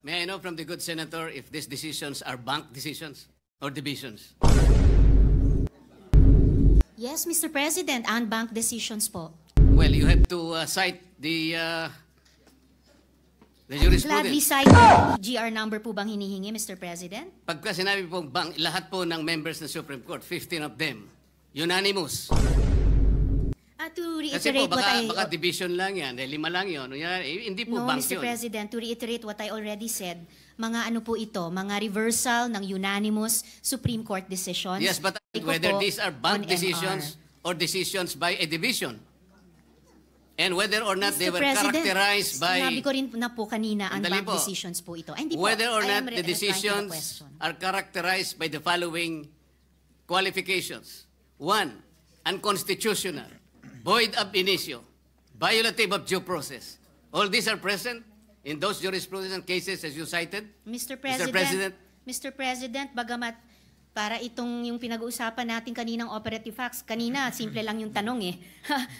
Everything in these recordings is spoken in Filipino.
May I know from the good senator if these decisions are bank decisions or divisions? Yes, Mr. President, unbanked decisions po. Well, you have to cite the Gladly jurisprudence. cite the GR number po bang hinihingi, Mr. President? Pagka sinabi pong bank, lahat po ng members ng Supreme Court, 15 of them, unanimous. To Kasi po, reiterate what baka division lang yan, 5 lang yun. Hindi po No, bank Mr. yun. President, to reiterate what I already said, mga ano po ito, mga reversal ng unanimous Supreme Court decisions. Yes, but Iko whether po these are bank on decisions or decisions by a division. And whether or not Mr. they were President, characterized by... sinabi ko rin na po kanina, Sandali unbanked po. decisions po ito. Ay, hindi po, Whether or I not am the replying to decisions question. are characterized by the following qualifications. 1, unconstitutional, void ab initio, violative of due process. All these are present in those jurisprudence cases as you cited. Mr. President, bagamat para itong yung pinag-uusapan natin kaninang operative facts, kanina simple lang yung tanong eh.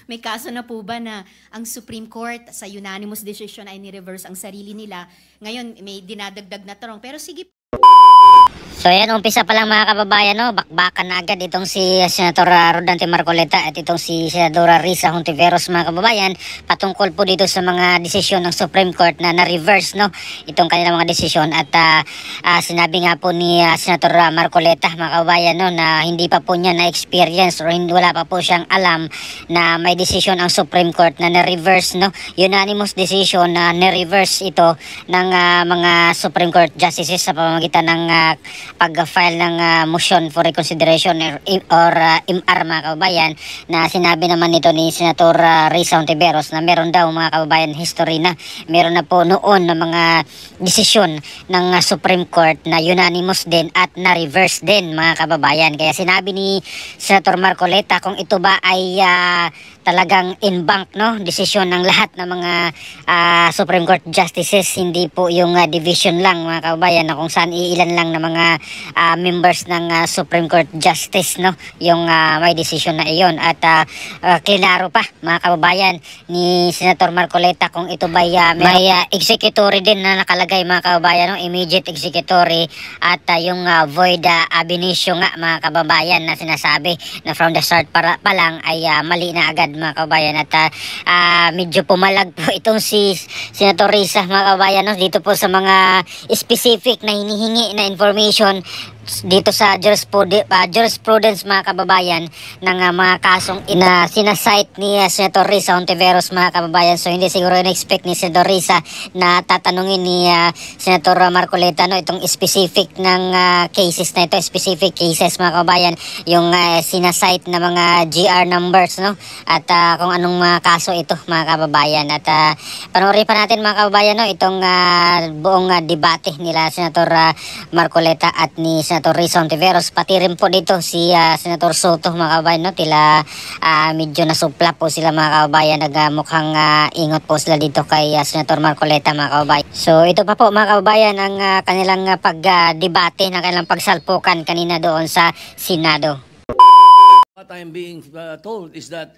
May kaso na po ba na ang Supreme Court sa unanimous decision ay ni-reverse ang sarili nila? Ngayon may dinadagdag na tanong. Pero sige. So yan, umpisa pa lang mga kababayan, no? Bakbakan na agad itong si Senator Rodante Marcoleta at itong si Senadora Risa Hontiveros mga kababayan patungkol po dito sa mga desisyon ng Supreme Court na na-reverse, no? Itong kanilang mga desisyon at sinabi nga po ni Senator Marcoleta mga kababayan, no, na hindi pa po niya na-experience or wala pa po siyang alam na may desisyon ang Supreme Court na na-reverse, no? Unanimous decision na na-reverse ito ng mga Supreme Court justices sa pamamagitan ng pag-file ng motion for reconsideration or MR mga kababayan, na sinabi naman nito ni Senator Risa Hontiveros na meron daw mga kababayan history na meron na po noon na mga desisyon ng Supreme Court na unanimous din at na-reverse din mga kababayan. Kaya sinabi ni Senator Marcoleta kung ito ba ay talagang in bank, no, desisyon ng lahat ng mga Supreme Court justices, hindi po yung division lang mga kababayan, na kung saan iilan lang na mga members ng Supreme Court Justice, no, yung may decision na iyon. At klinaro pa mga kababayan ni Senator Marcoleta kung ito ba may executory din na nakalagay mga kababayan, no, immediate executory at yung void ab initio nga mga kababayan na sinasabi na from the start pa lang ay mali na agad mga kababayan. At medyo pumalag po itong si Senator Risa mga kababayan, no, dito po sa mga specific na hinihingi na information dito sa jurisprudence mga kababayan ng mga kasong sinasite ni Senator Risa Hontiveros mga kababayan. So hindi siguro in-expect ni Senator Risa na tatanungin ni Senator Marcoleta, no, itong specific ng cases na ito, specific cases mga kababayan, yung sinasite na mga GR numbers, no, at kung anong mga kaso ito mga kababayan. At panoorin pa natin mga kababayan, no, itong buong debate nila Senator Marcoleta at ni Senator Risa Hontiveros, pati rin po dito si Senator Soto mga kababayan, no, tila medyo nasupla po sila mga kababayan, nagmukhang ingot po sila dito kay Senator Marcoleta mga kababayan. So ito pa po mga kababayan ang kanilang pagdebate, na kanilang pagsalpukan kanina doon sa Senado. What I'm being told is that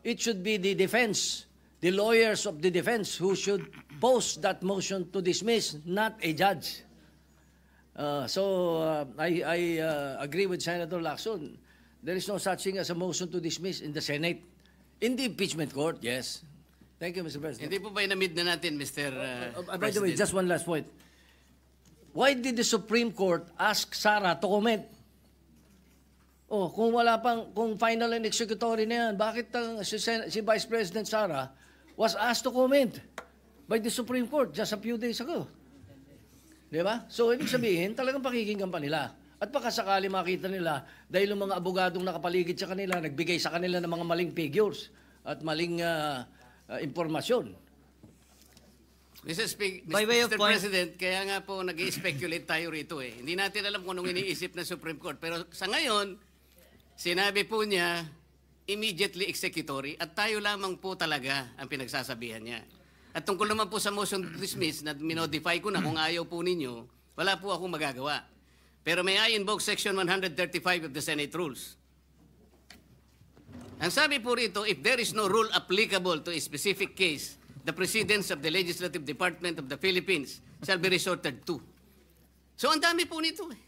it should be the defense, the lawyers of the defense who should post that motion to dismiss, not a judge. I agree with Senator Lacson. There is no such thing as a motion to dismiss in the Senate. In the impeachment court, yes. Thank you, Mr. President. Hindi po ba inamid na natin, Mr. By the way, just one last point. Why did the Supreme Court ask Sara to comment? Oh, kung final and executory na yan, bakit si Vice President Sara was asked to comment by the Supreme Court just a few days ago? Diba? So, ibig sabihin, talagang pakikinggan pa nila. At baka sakali makita nila, dahil yung mga abogadong nakapaligid sa kanila, nagbigay sa kanila ng mga maling figures at maling impormasyon. Mr. Point, President, kaya nga po nag-i-speculate tayo rito eh. Hindi natin alam kung anong iniisip ng Supreme Court. Pero sa ngayon, sinabi po niya, immediately executory, at tayo lamang po talaga ang pinagsasabihan niya. At tungkol naman po sa motion to dismiss, na minodify ko na kung ayaw po ninyo, wala po akong magagawa. Pero may I invoke Section 135 of the Senate Rules. Ang sabi po rito, if there is no rule applicable to a specific case, the precedence of the Legislative Department of the Philippines shall be resorted to. So ang dami po nito eh.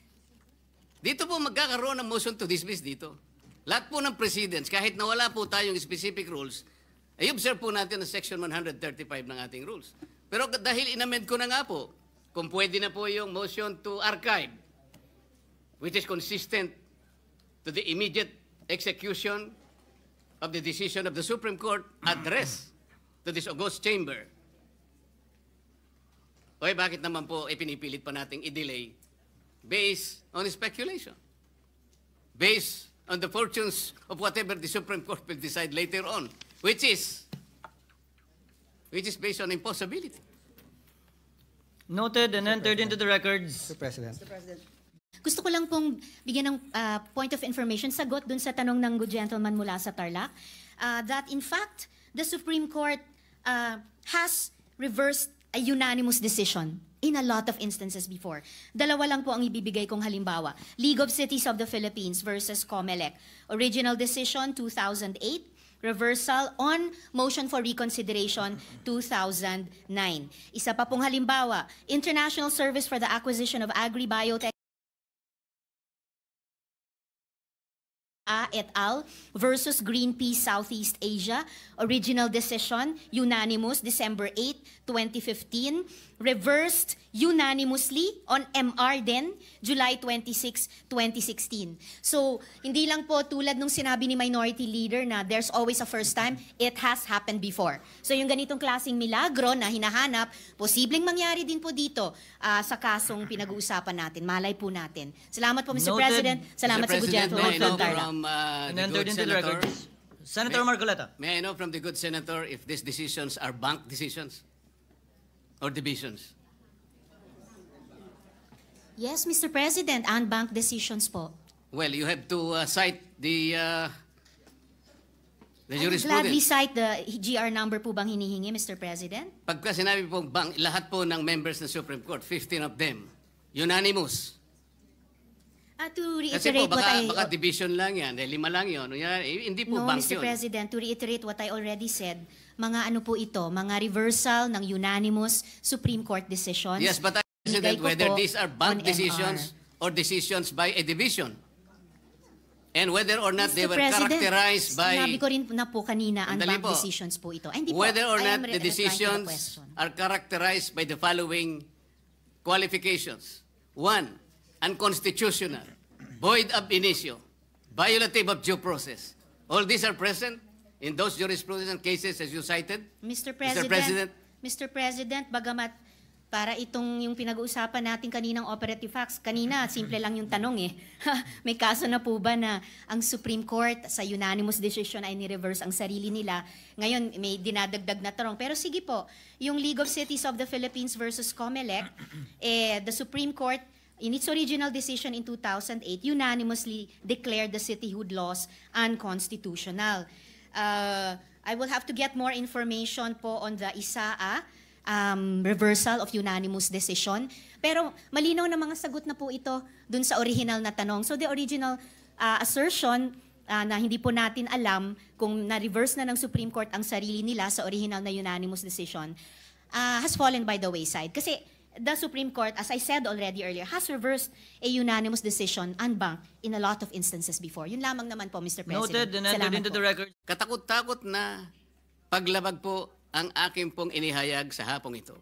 Dito po magkakaroon ng motion to dismiss dito. Lahat po ng precedents, kahit na wala po tayong specific rules, ay observe po natin ang Section 135 ng ating rules. Pero dahil inamend ko na nga po, kung pwede na po yung motion to archive, which is consistent to the immediate execution of the decision of the Supreme Court, address to this august chamber. Oy, bakit naman po pinipilit pa nating i-delay based on speculation? Based on the fortunes of whatever the Supreme Court will decide later on, which is based on impossibility. Noted and entered into the records. Mr. President. Gusto ko lang pong bigyan ng point of information, sagot dun sa tanong ng good gentleman mula sa Tarlac, that in fact, the Supreme Court has reversed a unanimous decision in a lot of instances before. Dalawa lang po ang ibibigay kong halimbawa. League of Cities of the Philippines versus COMELEC. Original decision, 2008. Reversal on motion for reconsideration 2009. Isa pa pong halimbawa, International Service for the Acquisition of Agri-Biotech et al. Versus Greenpeace Southeast Asia. Original decision, unanimous, December 8, 2015. Reversed unanimously on MR din, July 26, 2016. So, hindi lang po tulad nung sinabi ni Minority Leader na there's always a first time, it has happened before. So, yung ganitong klaseng milagro na hinahanap, posibleng mangyari din po dito sa kasong pinag-uusapan natin. Malay po natin. Salamat po, Mr. Noted. President. Salamat Mr. sa good President, gentleman may I from know Tarlac. from And the entered good into the senator, records. Senator Marcoleta. may I know from the good senator if these decisions are bank decisions or divisions? Yes, Mr. President, unbanked decisions po. Well, you have to cite the I would jurisprudence. gladly cite the GR number po bang hinihingi, Mr. President? Pagka sinabi pong bank, lahat po ng members ng Supreme Court, 15 of them, unanimous. To Kasi po, reiterate what baka division lang yan, dahil 5 lang yun. Hindi po No, bank Mr. yun. President, to reiterate what I already said, mga ano po ito, mga reversal ng unanimous Supreme Court decisions. Yes, but President, Binigay ko whether po these are bank on decisions or decisions by a division. And whether or not they Mr. were President, characterized by... sinabi ko rin na po kanina, Sandali unbanked po. decisions po ito. Ay, hindi po, Whether or I not am the replying to the decisions question. are characterized by the following qualifications. 1, unconstitutional, void ab initio, violative of due process. All these are present in those jurisprudence cases as you cited. Mr. President. Bagamat para itong yung pinag-uusapan natin kaninang operative facts, kanina simple lang yung tanong eh. May kaso na po ba na ang Supreme Court sa unanimous decision ay ni-reverse ang sarili nila? Ngayon may dinadagdag na tanong. Pero sige po, yung League of Cities of the Philippines versus COMELEC, the Supreme Court in its original decision in 2008 unanimously declared the cityhood laws unconstitutional. I will have to get more information po on the ISAA reversal of unanimous decision. Pero malinaw na mga sagot na po ito dun sa original na tanong. So the original assertion na hindi po natin alam kung na-reverse na ng Supreme Court ang sarili nila sa original na unanimous decision has fallen by the wayside. Kasi the Supreme Court, as I said already earlier, has reversed a unanimous decision unbanked in a lot of instances before. Yun lamang naman po, Mr. President. Noted and entered Salamat into po. the records. Katakot-takot na paglabag po ang aking pong inihayag sa hapong ito.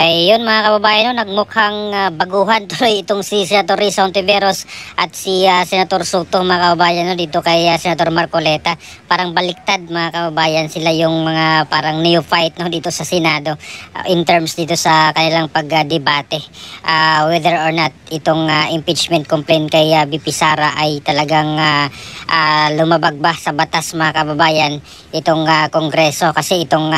Ay, yun mga kababayan, no, nagmukhang baguhan tuloy itong si Senator Risa Hontiveros at si Senator Soto mga kababayan, no, dito kay Senator Marcoleta. Parang baliktad mga kababayan, sila yung mga parang neophyte, no, dito sa Senado in terms dito sa kanilang pagdebate. Whether or not itong impeachment complaint kay VP Sara ay talagang lumabag ba sa batas mga kababayan itong Kongreso, kasi itong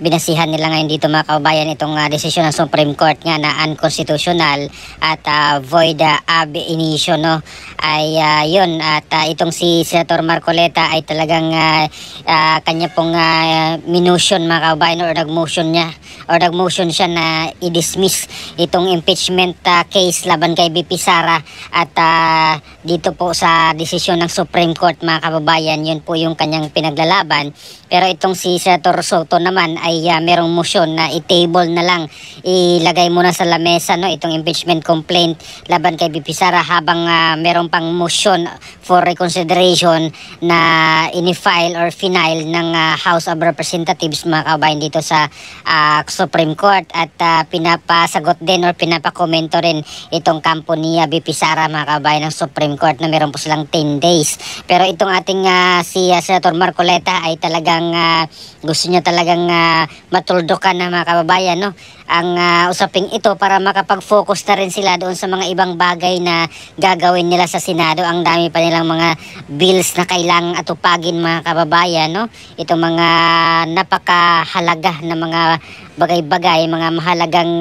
binasihan nila ngayon dito mga kababayan, itong desisyon ng Supreme Court nga na unconstitutional at void ab initio, no, ay yun, at itong si Senator Marcoleta ay talagang kanya pong minution mga kababayan, or nag-motion siya na i-dismiss itong impeachment case laban kay VP Sara at dito po sa desisyon ng Supreme Court, mga kababayan. Yun po yung kanyang pinaglalaban. Pero itong si Senator Soto naman ay merong motion na i-table na lang, ilagay muna sa lamesa itong impeachment complaint laban kay BP Sara habang merong pang motion for reconsideration na ini-file or final ng House of Representatives, mga kababayan, dito sa Supreme Court. At pinapasagot din or pinapakomento rin itong kampo ni BP Sara, mga kababayan, ng Supreme Court na meron po silang 10 days. Pero itong ating si Senator Marcoleta ay talagang gusto niya talagang matuldukan na, mga kababayan, ang usaping ito para makapag-focus na rin sila doon sa mga ibang bagay na gagawin nila sa Senado. Ang dami pa nilang mga bills na kailangang atupagin, mga kababayan, Itong mga napakahalaga na mga bagay-bagay, mga mahalagang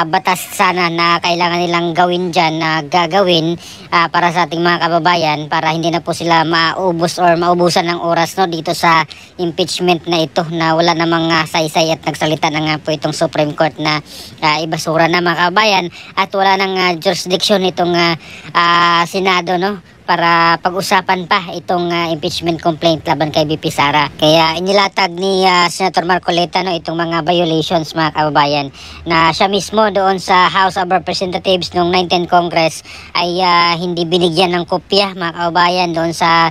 batas sana na kailangan nilang gawin dyan, na gagawin para sa ating mga kababayan, para hindi na po sila maubos or maubusan ng oras dito sa impeachment na ito, na wala namang saysay at nagsalita na nga po itong Supreme Court na ibasura na, mga kababayan, at wala nang jurisdiction itong Senado para pag-usapan pa itong impeachment complaint laban kay BP Sara. Kaya inilatag ni Senator Marcoleta itong mga violations, mga kababayan, na siya mismo doon sa House of Representatives noong 19th Congress ay hindi binigyan ng kopya, mga kababayan, doon sa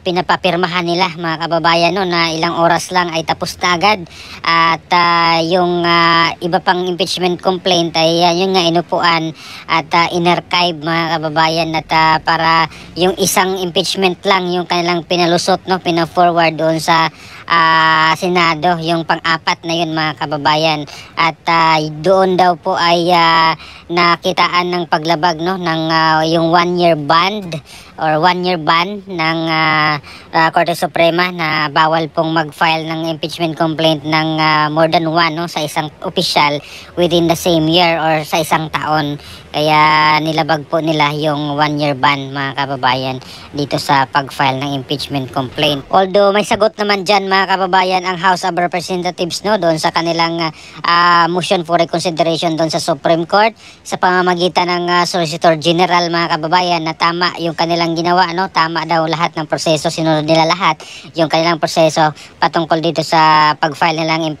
pinapapirmahan nila, mga kababayan, na ilang oras lang ay tapos na agad. At yung iba pang impeachment complaint ay yun nga inupuan at in-archive, mga kababayan, at para yung isang impeachment lang yung kanilang pinalusot, pina-forward doon sa Senado, yung pang-apat na yun, mga kababayan. At doon daw po ay nakitaan ng paglabag ng yung 1-year ban ng Korte Suprema na bawal pong mag-file ng impeachment complaint ng more than one sa isang opisyal within the same year or sa isang taon. Kaya nilabag po nila yung 1-year ban, mga kababayan, dito sa pag-file ng impeachment complaint. Although may sagot naman dyan, mga kababayan, ang House of Representatives doon sa kanilang motion for reconsideration doon sa Supreme Court sa pamamagitan ng Solicitor General, mga kababayan, na tama yung kanilang ginawa, tama daw lahat ng proseso, sinunod nila lahat yung kanilang proseso patungkol dito sa pag-file ng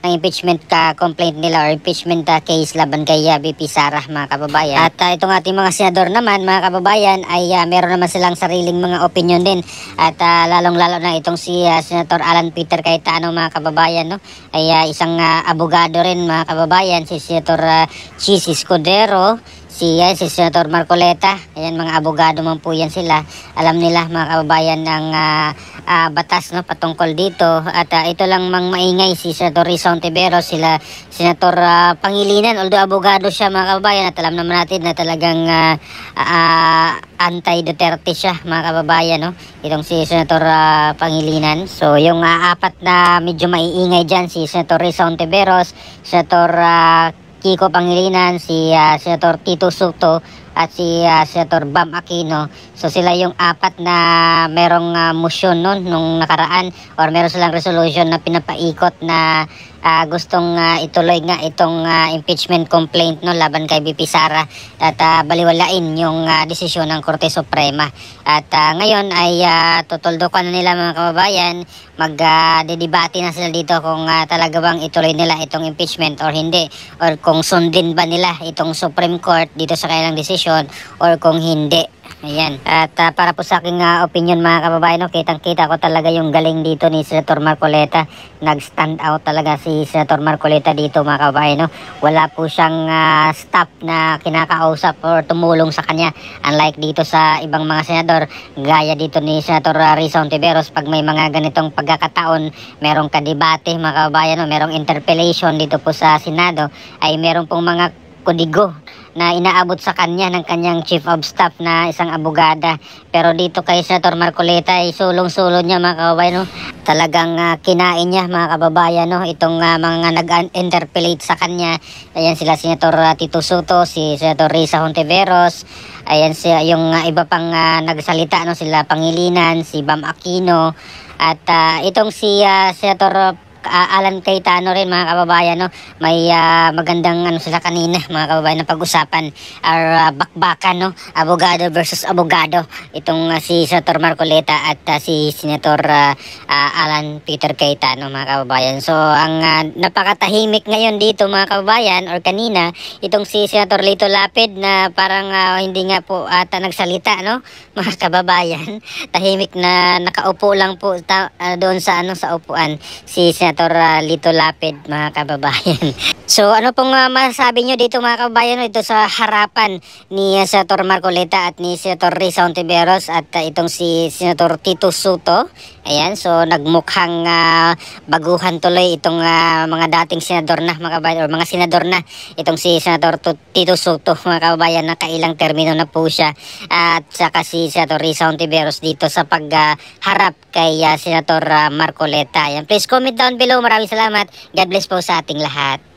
impeachment complaint nila or impeachment case laban kay BP Sara, mga kababayan. At itong ating mga senador naman, mga kababayan, ay meron naman silang sariling mga opinion din. At lalong-lalo na itong si Senator Alan Peter Cayetano, mga kababayan, ay isang abogado rin, mga kababayan, si Senator Chis Escudero, si Senator Marcoleta. Ayan, mga abogado man po yan sila. Alam nila, mga kababayan, ng batas patungkol dito. At ito lang maingay si Senator Risa Hontiveros, sila Senator Pangilinan, although abogado siya, mga kababayan, at alam naman natin na talagang anti-Duterte siya, mga kababayan, itong si Senator Pangilinan. So yung apat na medyo maiingay dyan, si Senator Risa Hontiveros, Senator Kiko Pangilinan, si Senator Tito Soto, at si Senator Bam Aquino. So sila yung apat na merong motion nung nakaraan, or meron silang resolution na pinapaikot na gustong ituloy nga itong impeachment complaint laban kay BP Sara at baliwalain yung desisyon ng Korte Suprema. At ngayon ay tutuldukan na nila, mga kababayan, magdedebate na sila dito kung talaga bang ituloy nila itong impeachment or hindi, or kung sundin ba nila itong Supreme Court dito sa kanilang desisyon or kung hindi. Ayan. At para po sa aking opinion, mga kababayan, kitang-kita ko talaga yung galing dito ni Senator Marcoleta. Nag-stand out talaga si Senator Marcoleta dito, mga kababayan. Wala po siyang staff na kinakausap or tumulong sa kanya. Unlike dito sa ibang mga senador, gaya dito ni Senator Risa Hontiveros, pag may mga ganitong pagkakataon, merong kadebate, mga kababayan, merong interpellation dito po sa Senado, ay meron pong mga kodigo na inaabot sa kanya ng kanyang chief of staff na isang abogada. Pero dito kay Senator Marcoleta ay sulong-sulong niya, mga kababayan, talagang kinain niya, mga kababayan, itong mga nag-interpellate sa kanya. Ayan sila Senator Tito Soto, si Senator Risa Hontiveros, ayan yung iba pang nagsalita, sila Pangilinan, si Bam Aquino, at itong si Senator Alan Cayetano rin mga kababayan, no? May magandang ano sila kanina mga kababayan na pag-usapan or bakbakan, no? Abogado versus abogado. Itong si Senator Marcoleta at si Senator Alan Peter Cayetano mga kababayan. So ang napakatahimik ngayon dito mga kababayan or kanina itong si Senator Lito Lapid na parang hindi nga po ata nagsalita, no? Mga kababayan, tahimik na nakaupo lang po doon sa sa upuan si Senator Lito Lapid mga kababayan. So ano pong masasabi nyo dito mga kababayan, no? Ito sa harapan ni Senator Marcoleta at ni Senator Risa Hontiveros at itong si Senator Tito Soto. Ayan, so nagmukhang baguhan tuloy itong mga dating senador na mga kababayan, or mga senador na itong si Senator Tito Soto mga kababayan, na kailang termino na po siya, at saka si Senator Risa Hontiveros dito sa pagharap kay Senator Marcoleta. Ayan, please comment down below. Maraming salamat. God bless po sa ating lahat.